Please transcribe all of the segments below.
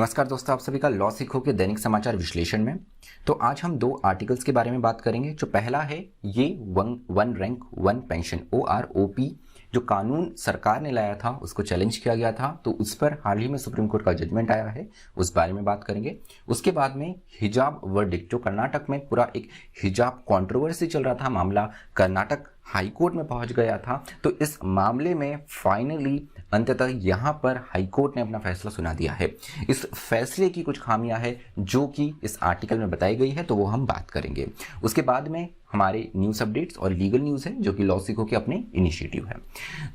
नमस्कार दोस्तों, आप सभी का लॉ सीखो के दैनिक समाचार विश्लेषण में। तो आज हम दो आर्टिकल्स के बारे में बात करेंगे। जो पहला है ये one rank one pension OROP जो कानून सरकार ने लाया था उसको चैलेंज किया गया था, तो उस पर हाल ही में सुप्रीम कोर्ट का जजमेंट आया है, उस बारे में बात करेंगे। उसके बाद में हिजाब वर्डिक्ट, जो कर्नाटक में पूरा एक हिजाब कंट्रोवर्सी चल रहा था, मामला कर्नाटक हाई कोर्ट में पहुंच गया था। तो इस मामले में फाइनली अंततः यहां पर हाई कोर्ट ने अपना फैसला सुना दिया है। इस फैसले की कुछ खामियां हैं जो कि इस आर्टिकल में बताई गई है, तो वो हम बात करेंगे। उसके बाद में हमारे न्यूज़ अपडेट्स और लीगल न्यूज़ है जो कि लॉ सीखो के अपने इनिशिएटिव है।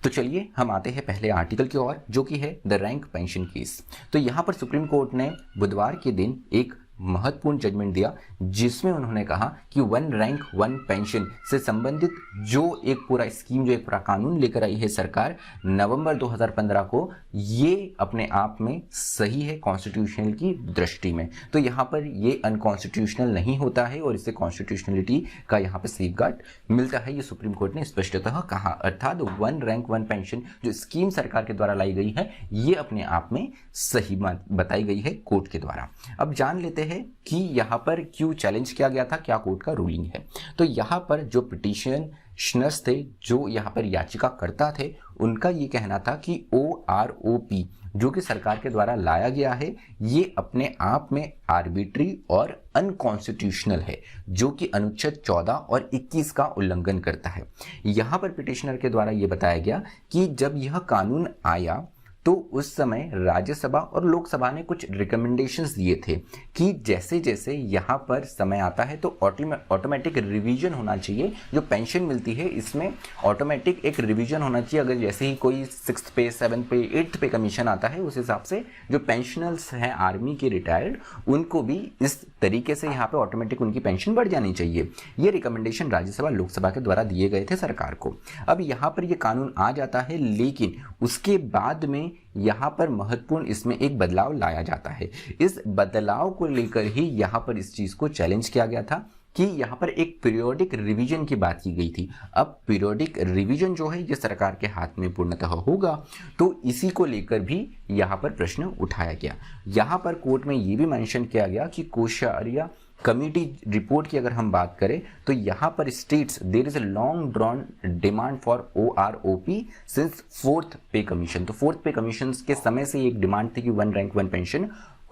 तो चलिए हम आते हैं पहले आर्टिकल की ओर, जो कि है द रैंक पेंशन केस। तो यहाँ पर सुप्रीम कोर्ट ने बुधवार के दिन एक महत्वपूर्ण जजमेंट दिया, जिसमें उन्होंने कहा कि वन रैंक वन पेंशन से संबंधित जो एक पूरा स्कीम, जो एक पूरा कानून लेकर आई है सरकार नवंबर 2015 को, ये अपने आप में सही है कॉन्स्टिट्यूशनल की दृष्टि में। तो यहाँ पर ये अनकॉन्स्टिट्यूशनल नहीं होता है और इससे कॉन्स्टिट्यूशनलिटी का यहाँ पे सेफगार्ड मिलता है, ये सुप्रीम कोर्ट ने स्पष्टतः कहा। अर्थात वन रैंक वन पेंशन जो स्कीम सरकार के द्वारा लाई गई है, ये अपने आप में सही बताई गई है कोर्ट के द्वारा। अब जान लेते हैं कि यहाँ पर क्यों चैलेंज किया गया था, क्या कोर्ट का रूलिंग है। तो यहाँ पर जो पिटिशनर्स थे, जो यहाँ पर याचिकाकर्ता थे, उनका ये कहना था कि OROP जो कि सरकार के द्वारा लाया गया है, ये अपने आप में आर्बिट्री और अनकॉन्स्टिट्यूशनल है, जो कि अनुच्छेद 14 और 21 का उल्लंघन करता है। यहाँ पर पिटिशनर के द्वारा ये बताया गया कि जब यह कानून आया तो उस समय राज्यसभा और लोकसभा ने कुछ रिकमेंडेशंस दिए थे कि जैसे जैसे यहाँ पर समय आता है तो ऑटोमेटिक रिवीजन होना चाहिए। जो पेंशन मिलती है इसमें ऑटोमेटिक एक रिवीजन होना चाहिए। अगर जैसे ही कोई 6th पे 7th पे 8th पे कमीशन आता है, उस हिसाब से जो पेंशनर्स हैं आर्मी के रिटायर्ड, उनको भी इस तरीके से यहाँ पे ऑटोमेटिक उनकी पेंशन बढ़ जानी चाहिए। ये रिकमेंडेशन राज्यसभा लोकसभा के द्वारा दिए गए थे सरकार को। अब यहाँ पर ये कानून आ जाता है, लेकिन उसके बाद में यहाँ पर महत्वपूर्ण इसमें एक बदलाव लाया जाता है। इस बदलाव को लेकर ही यहाँ पर इस चीज को चैलेंज किया गया था कि यहाँ पर एक पीरियोडिक रिवीजन की बात की गई थी। अब पीरियोडिक रिवीजन जो है ये सरकार के हाथ में पूर्णतः होगा, तो इसी को लेकर भी यहाँ पर प्रश्न उठाया गया। यहाँ पर कोर्ट में ये भी मेंशन किया गया कि कोश्यारिया कमिटी रिपोर्ट की अगर हम बात करें तो यहाँ पर states there is a long drawn demand for OROP since 4th pay commission. तो 4th पे कमीशन के समय से एक डिमांड थी कि वन रैंक वन पेंशन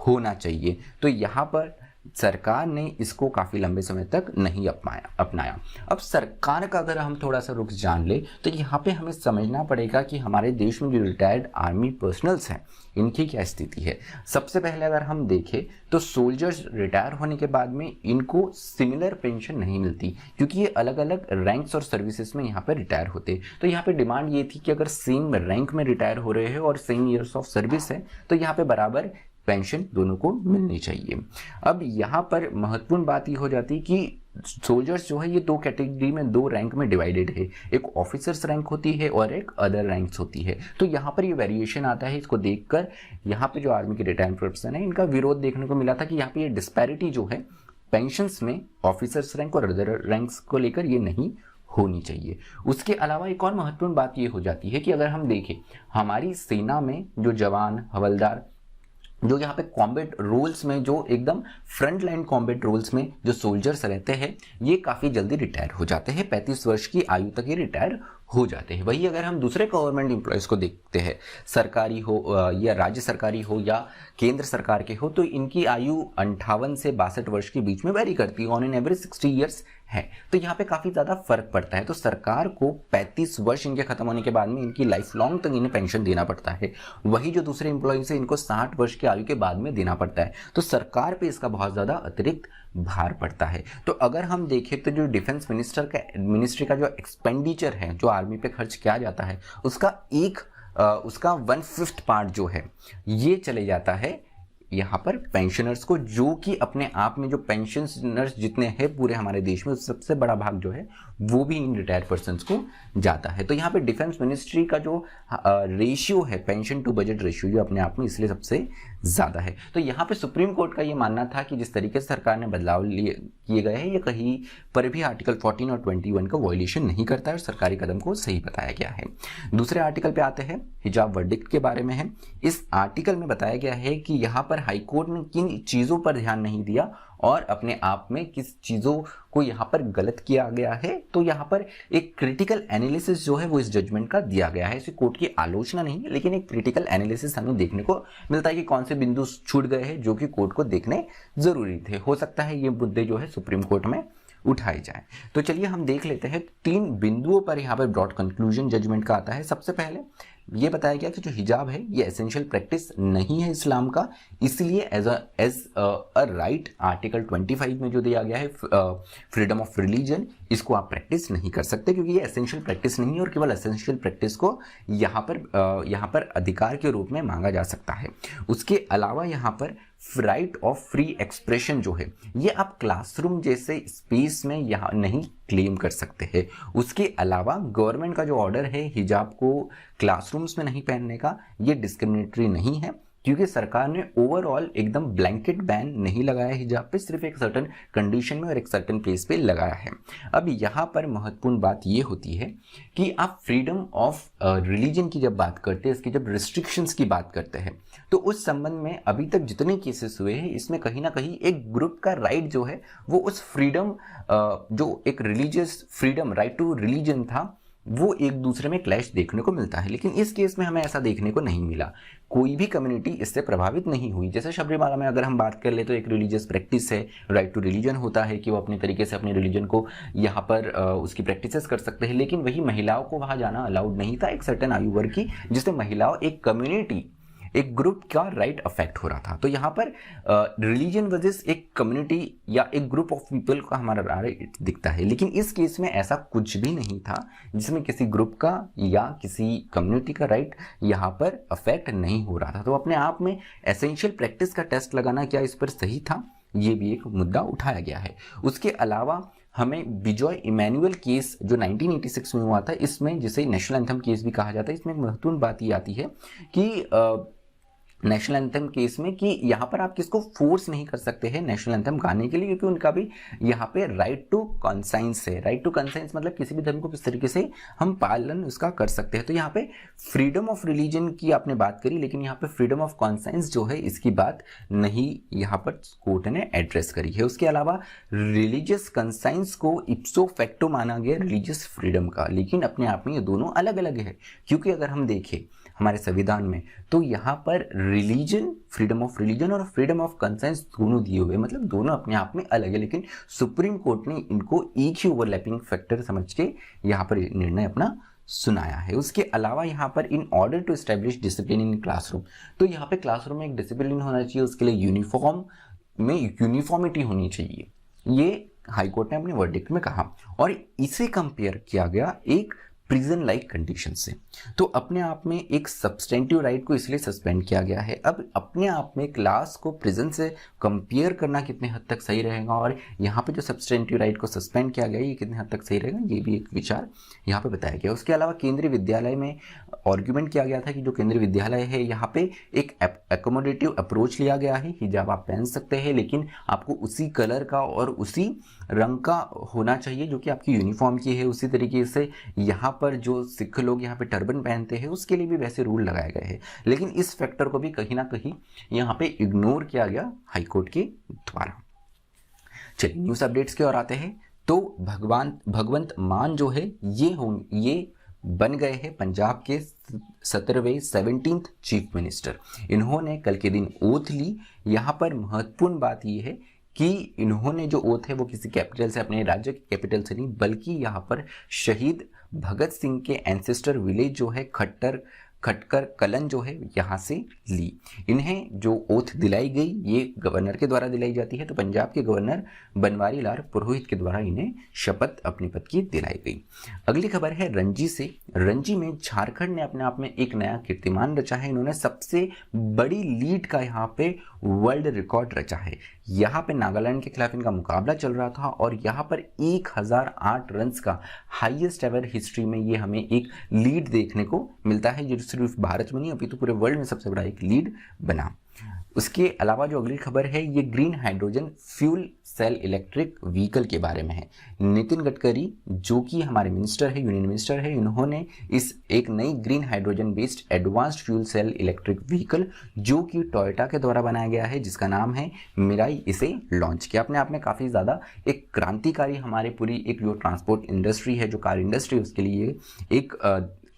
होना चाहिए। तो यहाँ पर सरकार ने इसको काफ़ी लंबे समय तक नहीं अपनाया। अब सरकार का अगर हम थोड़ा सा रुख जान ले तो यहाँ पे हमें समझना पड़ेगा कि हमारे देश में जो रिटायर्ड आर्मी पर्सनल्स हैं, इनकी क्या स्थिति है। सबसे पहले अगर हम देखें तो सोल्जर्स रिटायर होने के बाद में इनको सिमिलर पेंशन नहीं मिलती, क्योंकि ये अलग अलग रैंक्स और सर्विसेज में यहाँ पर रिटायर होते। तो यहाँ पे डिमांड ये थी कि अगर सेम रैंक में रिटायर हो रहे हैं और सेम ईयर्स ऑफ सर्विस है, तो यहाँ पे बराबर पेंशन दोनों को मिलनी चाहिए। अब यहाँ पर महत्वपूर्ण बात ये हो जाती है कि सोल्जर्स जो है ये दो कैटेगरी में, दो रैंक में डिवाइडेड है। एक ऑफिसर्स रैंक होती है और एक अदर रैंक्स होती है। तो यहाँ पर ये वेरिएशन आता है। इसको देखकर यहाँ पे जो आर्मी के रिटायर्ड पर्सन है, इनका विरोध देखने को मिला था कि यहाँ पे ये डिस्पैरिटी जो है पेंशंस में ऑफिसर्स रैंक और अदर रैंक्स को लेकर ये नहीं होनी चाहिए। उसके अलावा एक और महत्वपूर्ण बात ये हो जाती है कि अगर हम देखें हमारी सेना में जो जवान, हवलदार, जो यहाँ पे कॉम्बैट रोल्स में, जो एकदम फ्रंट लाइन कॉम्बैट रोल्स में जो सोल्जर्स रहते हैं, ये काफ़ी जल्दी रिटायर हो जाते हैं। 35 वर्ष की आयु तक ये रिटायर हो जाते हैं। वही अगर हम दूसरे गवर्नमेंट एम्प्लॉयज़ को देखते हैं, सरकारी हो या राज्य सरकारी हो या केंद्र सरकार के हो, तो इनकी आयु 58 से 62 वर्ष के बीच में वेरी करती है। ऑन एन एवरेज 60 ईयर्स है। तो यहाँ पे काफ़ी ज़्यादा फर्क पड़ता है। तो सरकार को 35 वर्ष इनके खत्म होने के बाद में इनकी लाइफ लॉन्ग तक इन्हें पेंशन देना पड़ता है। वही जो दूसरे एम्प्लॉयज़ है, इनको 60 वर्ष की आयु के बाद में देना पड़ता है। तो सरकार पे इसका बहुत ज़्यादा अतिरिक्त भार पड़ता है। तो अगर हम देखें तो जो डिफेंस मिनिस्ट्री का जो एक्सपेंडिचर है, जो आर्मी पे खर्च किया जाता है, उसका 1/5 पार्ट जो है ये चले जाता है यहाँ पर पेंशनर्स को, जो कि अपने आप में जो पेंशनर्स जितने हैं पूरे हमारे देश में, सबसे बड़ा भाग जो है वो भी इन रिटायर्ड पर्सन्स को जाता है। तो यहाँ पे डिफेंस मिनिस्ट्री का जो रेशियो है, पेंशन टू बजट रेशियो, जो अपने आप में इसलिए सबसे ज़्यादा है। तो यहाँ पे सुप्रीम कोर्ट का ये मानना था कि जिस तरीके से सरकार ने बदलाव लिए किए गए हैं ये कहीं पर भी आर्टिकल 14 और 21 का वायलेशन नहीं करता है और सरकारी कदम को सही बताया गया है। दूसरे आर्टिकल पे आते हैं, हिजाब वर्डिक्ट के बारे में है। इस आर्टिकल में बताया गया है कि यहाँ पर हाईकोर्ट ने किन चीज़ों पर ध्यान नहीं दिया और अपने आप में किस चीज़ों को यहाँ पर गलत किया गया है। तो यहाँ पर एक क्रिटिकल एनालिसिस जो है वो इस जजमेंट का दिया गया है। इसे कोर्ट की आलोचना नहीं है, लेकिन एक क्रिटिकल एनालिसिस हमें देखने को मिलता है कि कौन से बिंदु छूट गए हैं जो कि कोर्ट को देखने जरूरी थे। हो सकता है ये मुद्दे जो है सुप्रीम कोर्ट में उठाए जाए। तो चलिए हम देख लेते हैं 3 बिंदुओं पर यहाँ पर ब्रॉड कंक्लूजन जजमेंट का आता है। सबसे पहले ये बताया गया कि जो हिजाब है ये एसेंशियल प्रैक्टिस नहीं है इस्लाम का, इसलिए एज अ राइट आर्टिकल 25 में जो दिया गया है फ्रीडम ऑफ रिलीजन, इसको आप प्रैक्टिस नहीं कर सकते क्योंकि ये एसेंशियल प्रैक्टिस नहीं है और केवल एसेंशियल प्रैक्टिस को यहाँ पर अधिकार के रूप में मांगा जा सकता है। उसके अलावा यहाँ पर राइट ऑफ फ्री एक्सप्रेशन जो है ये आप क्लासरूम जैसे स्पेस में यहाँ नहीं क्लेम कर सकते हैं। उसके अलावा गवर्नमेंट का जो ऑर्डर है हिजाब को क्लासरूम्स में नहीं पहनने का, ये डिस्क्रिमिनेटरी नहीं है क्योंकि सरकार ने ओवरऑल एकदम ब्लैंकेट बैन नहीं लगाया हिजाब पे, सिर्फ एक सर्टेन कंडीशन में और एक सर्टेन प्लेस पे लगाया है। अब यहाँ पर महत्वपूर्ण बात ये होती है कि आप फ्रीडम ऑफ रिलीजन की जब बात करते हैं, इसकी जब रिस्ट्रिक्शंस की बात करते हैं, तो उस संबंध में अभी तक जितने केसेस हुए हैं इसमें कहीं ना कहीं एक ग्रुप का राइट जो है वो उस फ्रीडम जो एक religious freedom right to religion था वो एक दूसरे में क्लैश देखने को मिलता है। लेकिन इस केस में हमें ऐसा देखने को नहीं मिला, कोई भी कम्युनिटी इससे प्रभावित नहीं हुई। जैसे शबरीमाला में अगर हम बात कर ले तो एक रिलीजियस प्रैक्टिस है, राइट टू रिलीजन होता है कि वो अपने तरीके से अपने रिलीजन को यहाँ पर उसकी प्रैक्टिसेस कर सकते हैं, लेकिन वही महिलाओं को वहाँ जाना अलाउड नहीं था एक सर्टेन आयु वर्ग की, जिससे महिलाओं एक कम्युनिटी एक ग्रुप का राइट अफेक्ट हो रहा था। तो यहाँ पर रिलीजन वर्सेस एक कम्युनिटी या एक ग्रुप ऑफ पीपल का हमारा राइट दिखता है, लेकिन इस केस में ऐसा कुछ भी नहीं था जिसमें किसी ग्रुप का या किसी कम्युनिटी का राइट यहाँ पर अफेक्ट नहीं हो रहा था। तो अपने आप में एसेंशियल प्रैक्टिस का टेस्ट लगाना क्या इस पर सही था, ये भी एक मुद्दा उठाया गया है। उसके अलावा हमें बिजॉय इमैनुअल केस जो 1986 में हुआ था, इसमें जिसे नेशनल एंथम केस भी कहा जाता है, इसमें एक महत्वपूर्ण बात ये आती है कि नेशनल एंथम केस में कि यहाँ पर आप किसको फोर्स नहीं कर सकते हैं नेशनल एंथम गाने के लिए, क्योंकि उनका भी यहाँ पे राइट टू कॉन्साइंस है। राइट टू कॉन्साइंस मतलब किसी भी धर्म को किस तरीके से हम पालन उसका कर सकते हैं। तो यहाँ पे फ्रीडम ऑफ रिलीजन की आपने बात करी, लेकिन यहाँ पे फ्रीडम ऑफ कॉन्साइंस जो है इसकी बात नहीं यहाँ पर कोर्ट ने एड्रेस करी है। उसके अलावा रिलीजियस कंसाइंस को इप्सो फैक्टो माना गया रिलीजियस फ्रीडम का, लेकिन अपने आप में ये दोनों अलग अलग है, क्योंकि अगर हम देखें हमारे संविधान में तो यहाँ पर रिलीजन, फ्रीडम ऑफ रिलीजन और फ्रीडम ऑफ कंसाइंस दोनों दिए हुए, मतलब दोनों अपने आप में अलग है, लेकिन सुप्रीम कोर्ट ने इनको एक ही ओवरलैपिंग फैक्टर समझ के यहाँ पर निर्णय अपना सुनाया है। उसके अलावा यहाँ पर in order to establish discipline in classroom, तो यहाँ पे क्लासरूम में एक डिसिप्लिन होना चाहिए, उसके लिए यूनिफॉर्म में यूनिफॉर्मिटी होनी चाहिए, ये हाईकोर्ट ने अपने वर्डिक्ट में कहा। और इसे कंपेयर किया गया एक प्रिजन लाइक कंडीशन से, तो अपने आप में एक सब्सटेंटिव राइट को इसलिए सस्पेंड किया गया है। अब अपने आप में क्लास को प्रिजन से कंपेयर करना कितने हद तक सही रहेगा और यहाँ पे जो सब्सटेंटिव राइट को सस्पेंड किया गया है ये कितने हद तक सही रहेगा, ये भी एक विचार यहाँ पे बताया गया। उसके अलावा केंद्रीय विद्यालय में आर्ग्यूमेंट किया गया था कि जो केंद्रीय विद्यालय है यहाँ पे एक एकोमोडेटिव अप्रोच लिया गया है, हिजाब आप पहन सकते हैं लेकिन आपको उसी कलर का और उसी रंग का होना चाहिए जो कि आपकी यूनिफॉर्म की है। उसी तरीके से यहाँ पर जो सिख लोग यहाँ पे टर्बन पहनते हैं उसके लिए भी वैसे रूल लगाए गए हैं, लेकिन इस फैक्टर को भी कहीं ना कहीं यहाँ पे इग्नोर किया गया हाईकोर्ट के द्वारा। चलिए न्यूज़ अपडेट्स की ओर आते हैं। तो भगवंत मान जो है ये बन गए हैं पंजाब के 17th चीफ मिनिस्टर। इन्होंने कल के दिन ओथ ली। यहाँ पर महत्वपूर्ण बात ये है कि इन्होंने जो ओथ है वो किसी कैपिटल से, अपने राज्य के कैपिटल से नहीं, बल्कि यहाँ पर शहीद भगत सिंह के एंसेस्टर विलेज जो है खटकर कलन जो है यहाँ से ली। इन्हें जो ओथ दिलाई गई ये गवर्नर के द्वारा दिलाई जाती है, तो पंजाब के गवर्नर बनवारी लाल पुरोहित के द्वारा इन्हें शपथ अपने पद की दिलाई गई। अगली खबर है रणजी से। रणजी में झारखंड ने अपने आप में एक नया कीर्तिमान रचा है। इन्होंने सबसे बड़ी लीड का यहाँ पे वर्ल्ड रिकॉर्ड रचा है। यहाँ पे नागालैंड के खिलाफ इनका मुकाबला चल रहा था और यहाँ पर 1008 रन्स का हाईएस्ट एवर हिस्ट्री में ये हमें एक लीड देखने को मिलता है, जो सिर्फ भारत में नहीं अपितु पूरे वर्ल्ड में सबसे बड़ा एक लीड बना। उसके अलावा जो अगली खबर है ये green hydrogen fuel cell electric vehicle के बारे में है। नितिन गडकरी जो कि हमारे मिनिस्टर है, यूनियन मिनिस्टर है, इन्होंने इस एक नई green hydrogen based advanced fuel cell electric vehicle जो कि टोयोटा के द्वारा बनाया गया है, जिसका नाम है मिराई, इसे लॉन्च किया। अपने आप में काफ़ी ज़्यादा एक क्रांतिकारी हमारे पूरी एक जो ट्रांसपोर्ट इंडस्ट्री है, जो कार इंडस्ट्री, उसके लिए एक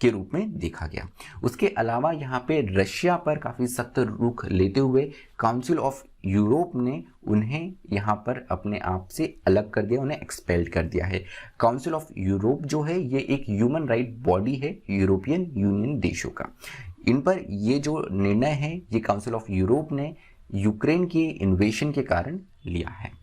के रूप में देखा गया। उसके अलावा यहाँ पे रशिया पर काफ़ी सख्त रुख लेते हुए काउंसिल ऑफ यूरोप ने उन्हें यहाँ पर अपने आप से अलग कर दिया, उन्हें एक्सपेल्ड कर दिया है। काउंसिल ऑफ यूरोप जो है ये एक ह्यूमन राइट बॉडी है यूरोपियन यूनियन देशों का। इन पर ये जो निर्णय है ये काउंसिल ऑफ यूरोप ने यूक्रेन के इन्वेशन के कारण लिया है।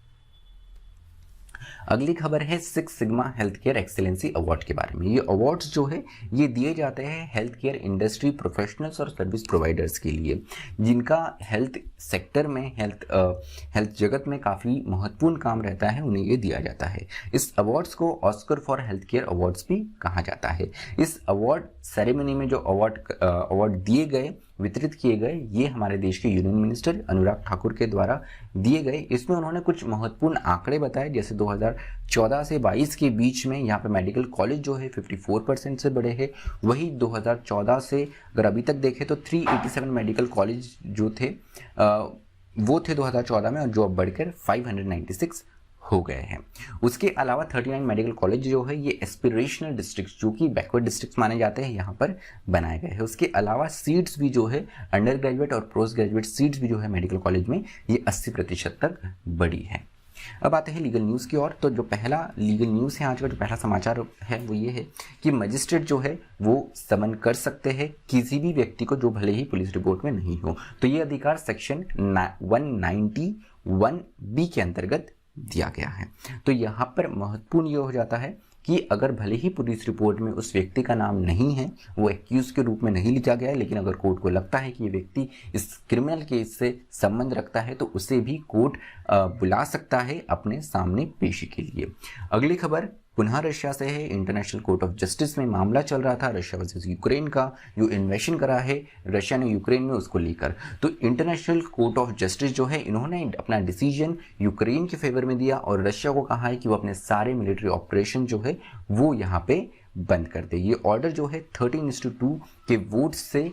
अगली खबर है six sigma health care excellency award के बारे में। ये अवार्ड्स जो है ये दिए जाते हैं हेल्थ केयर इंडस्ट्री प्रोफेशनल्स और सर्विस प्रोवाइडर्स के लिए, जिनका हेल्थ सेक्टर में हेल्थ जगत में काफ़ी महत्वपूर्ण काम रहता है, उन्हें ये दिया जाता है। इस अवार्ड्स को Oscar for health care awards भी कहा जाता है। इस अवार्ड सेरेमनी में जो अवार्ड दिए गए, वितरित किए गए, ये हमारे देश के यूनियन मिनिस्टर अनुराग ठाकुर के द्वारा दिए गए। इसमें उन्होंने कुछ महत्वपूर्ण आंकड़े बताए, जैसे 2014 से 22 के बीच में यहाँ पे मेडिकल कॉलेज जो है 54% से बढ़े हैं। वही 2014 से अगर अभी तक देखें तो 387 मेडिकल कॉलेज जो थे वो थे 2014 में, और जो अब बढ़कर 596 हो गए हैं। उसके अलावा 39 मेडिकल कॉलेज जो है ये एस्पिरेशनल डिस्ट्रिक्ट, जो कि बैकवर्ड डिस्ट्रिक्ट्स माने जाते हैं, यहाँ पर बनाए गए हैं। उसके अलावा सीट्स भी जो है अंडर ग्रेजुएट और पोस्ट ग्रेजुएट सीट्स भी जो है मेडिकल कॉलेज में ये 80% तक बढ़ी है। अब आते हैं लीगल न्यूज़ की ओर। तो जो पहला लीगल न्यूज़ है आज का, जो पहला समाचार है वो ये है कि मजिस्ट्रेट जो है वो समन कर सकते हैं किसी भी व्यक्ति को जो भले ही पुलिस रिपोर्ट में नहीं हो। तो ये अधिकार सेक्शन 191B के अंतर्गत दिया गया है। तो यहाँ पर महत्वपूर्ण ये हो जाता है कि अगर भले ही पुलिस रिपोर्ट में उस व्यक्ति का नाम नहीं है, वो एक्यूज के रूप में नहीं लिखा गया है, लेकिन अगर कोर्ट को लगता है कि ये व्यक्ति इस क्रिमिनल केस से संबंध रखता है तो उसे भी कोर्ट बुला सकता है अपने सामने पेशी के लिए। अगली खबर पुनः रशिया से है। इंटरनेशनल कोर्ट ऑफ जस्टिस में मामला चल रहा था रशिया वर्सेस यूक्रेन का, जो इन्वेशन करा है रशिया ने यूक्रेन में उसको लेकर। तो इंटरनेशनल कोर्ट ऑफ जस्टिस जो है इन्होंने अपना डिसीजन यूक्रेन के फेवर में दिया और रशिया को कहा है कि वो अपने सारे मिलिट्री ऑपरेशन जो है वो यहाँ पे बंद कर दे। ये ऑर्डर जो है 13:2 के वोट से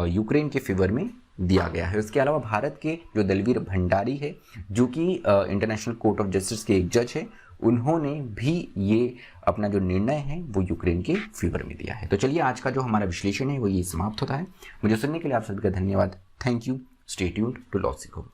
यूक्रेन के फेवर में दिया गया है। उसके अलावा भारत के जो दलवीर भंडारी है, जो कि इंटरनेशनल कोर्ट ऑफ जस्टिस के एक जज है, उन्होंने भी ये अपना जो निर्णय है वो यूक्रेन के फेवर में दिया है। तो चलिए आज का जो हमारा विश्लेषण है वो ये समाप्त होता है। मुझे सुनने के लिए आप सभी का धन्यवाद। Thank you. Stay tuned to law सीखो।